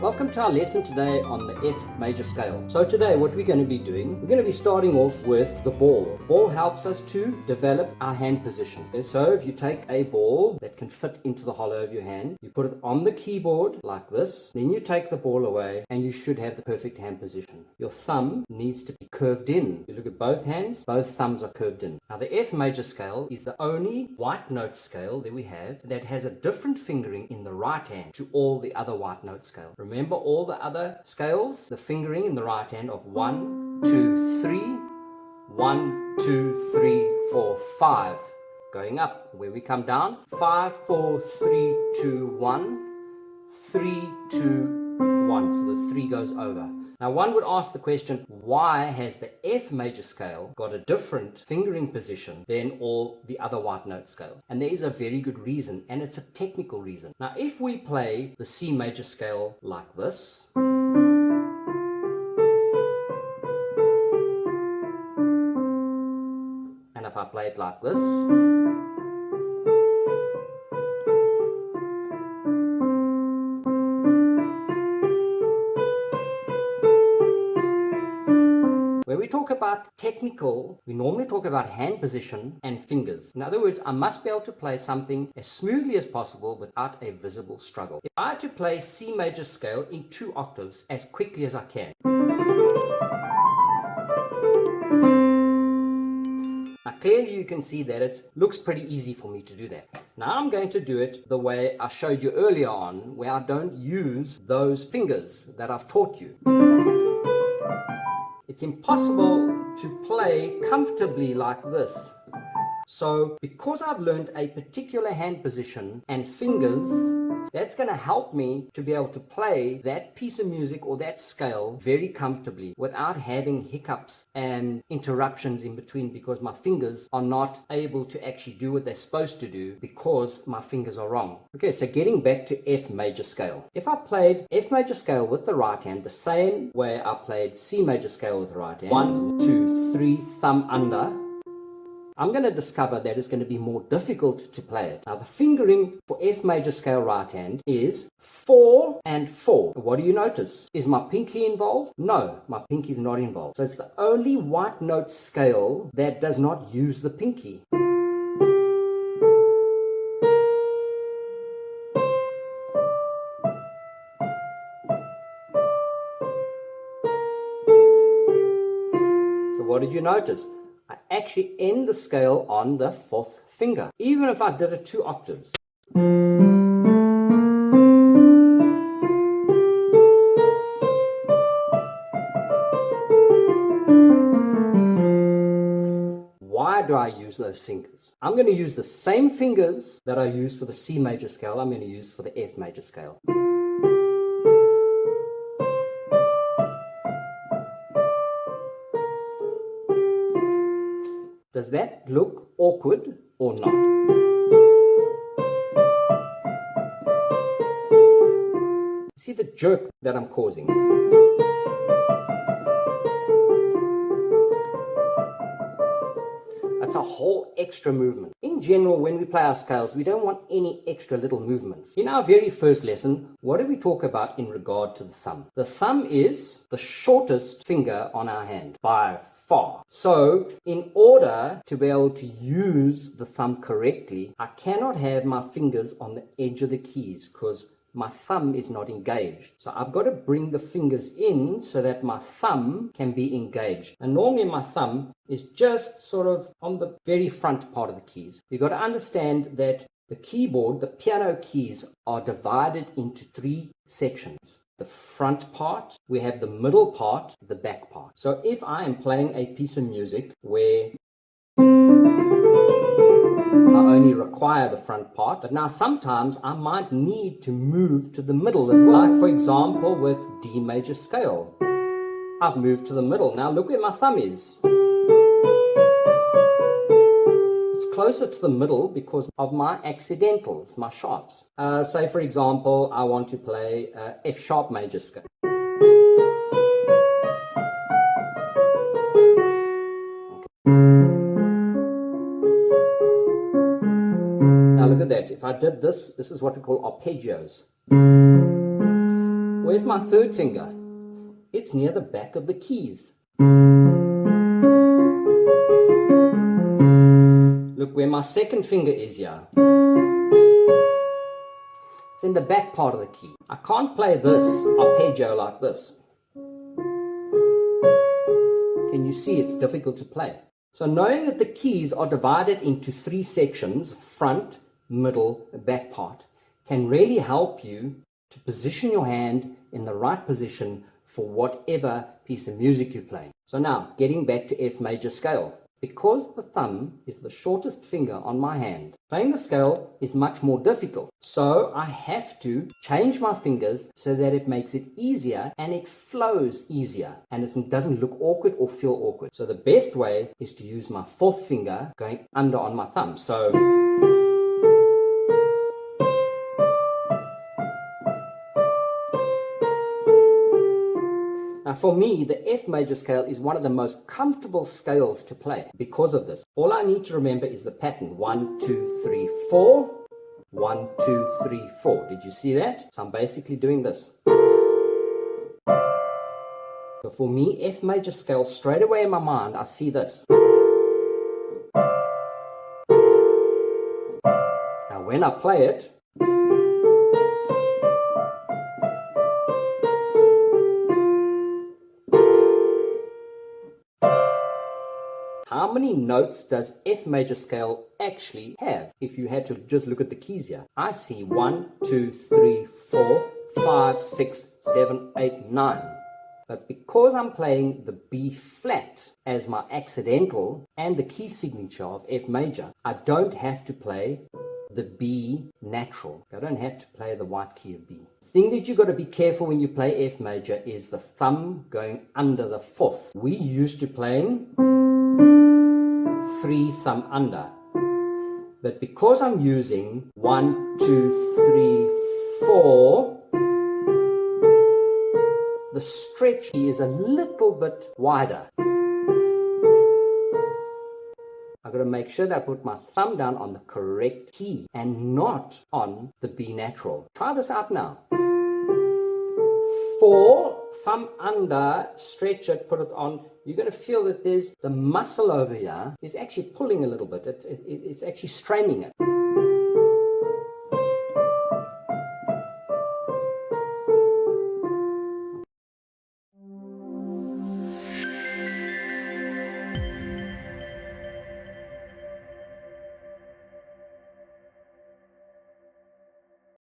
Welcome to our lesson today on the F major scale. So today what we're going to be doing, we're going to be starting off with the ball. The ball helps us to develop our hand position. Okay, so if you take a ball that can fit into the hollow of your hand, you put it on the keyboard like this, then you take the ball away and you should have the perfect hand position. Your thumb needs to be curved in. You look at both hands, both thumbs are curved in. Now the F major scale is the only white note scale that we have that has a different fingering in the right hand to all the other white note scales. Remember all the other scales, the fingering in the right hand of 1, 2, 3, 1, 2, 3, 4, 5. Going up, when we come down, 5, 4, 3, 2, 1, 3, 2, 1. So the 3 goes over. Now one would ask the question, why has the F major scale got a different fingering position than all the other white note scales? And there is a very good reason, and it's a technical reason. Now if we play the C major scale like this, and if I play it like this, when we talk about technical, we normally talk about hand position and fingers. In other words, I must be able to play something as smoothly as possible without a visible struggle. If I had to play C major scale in 2 octaves as quickly as I can, now clearly you can see that it looks pretty easy for me to do that. Now I'm going to do it the way I showed you earlier on, where I don't use those fingers that I've taught you. It's impossible to play comfortably like this. So because I've learned a particular hand position and fingers, that's going to help me to be able to play that piece of music or that scale very comfortably without having hiccups and interruptions in between, because my fingers are not able to actually do what they're supposed to do because my fingers are wrong. Okay, so getting back to F major scale. If I played F major scale with the right hand the same way I played C major scale with the right hand, 1, 2, 3, thumb under, I'm going to discover that it's going to be more difficult to play it. Now the fingering for F major scale right hand is 4 and 4. What do you notice? Is my pinky involved? No, my pinky is not involved. So it's the only white note scale that does not use the pinky. So what did you notice? I actually end the scale on the 4th finger, even if I did it 2 octaves. Why do I use those fingers? I'm going to use the same fingers that I use for the C major scale, I'm going to use for the F major scale. Does that look awkward or not? See the jerk that I'm causing? That's a whole extra movement. In general, when we play our scales, we don't want any extra little movements. In our very first lesson, what did we talk about in regard to the thumb? The thumb is the shortest finger on our hand by far. So in order to be able to use the thumb correctly, I cannot have my fingers on the edge of the keys because my thumb is not engaged. So I've got to bring the fingers in so that my thumb can be engaged. And normally my thumb is just sort of on the very front part of the keys. You've got to understand that the keyboard, the piano keys, are divided into 3 sections. The front part, we have the middle part, the back part. So if I am playing a piece of music where I only require the front part, but now sometimes I might need to move to the middle as well. Like for example with D major scale, I've moved to the middle. Now look where my thumb is. It's closer to the middle because of my accidentals, my sharps. Say for example, I want to play F sharp major scale. Now look at that. If I did this, this is what we call arpeggios. Where's my third finger? It's near the back of the keys. Look where my second finger is here. It's in the back part of the key. I can't play this arpeggio like this. Can you see it's difficult to play? So knowing that the keys are divided into 3 sections, front, middle, back part, can really help you to position your hand in the right position for whatever piece of music you play. So now, getting back to F major scale. Because the thumb is the shortest finger on my hand, playing the scale is much more difficult. So I have to change my fingers so that it makes it easier and it flows easier and it doesn't look awkward or feel awkward. So the best way is to use my 4th finger going under on my thumb. So now for me, the F major scale is one of the most comfortable scales to play because of this. All I need to remember is the pattern 1, 2, 3, 4. 1, 2, 3, 4. Did you see that? So I'm basically doing this. So for me, F major scale, straight away in my mind, I see this. Now when I play it, how many notes does F major scale actually have? If you had to just look at the keys here, I see 1, 2, 3, 4, 5, 6, 7, 8, 9. But because I'm playing the B flat as my accidental and the key signature of F major, I don't have to play the B natural. I don't have to play the white key of B. The thing that you've got to be careful when you play F major is the thumb going under the 4th. We used to playing 3 thumb under, but because I'm using 1, 2, 3, 4, the stretch is a little bit wider. I've got to make sure that I put my thumb down on the correct key and not on the B natural. Try this out now. 4, thumb under, stretch it, put it on. You're going to feel that there's the muscle over here is actually pulling a little bit. It's actually straining it.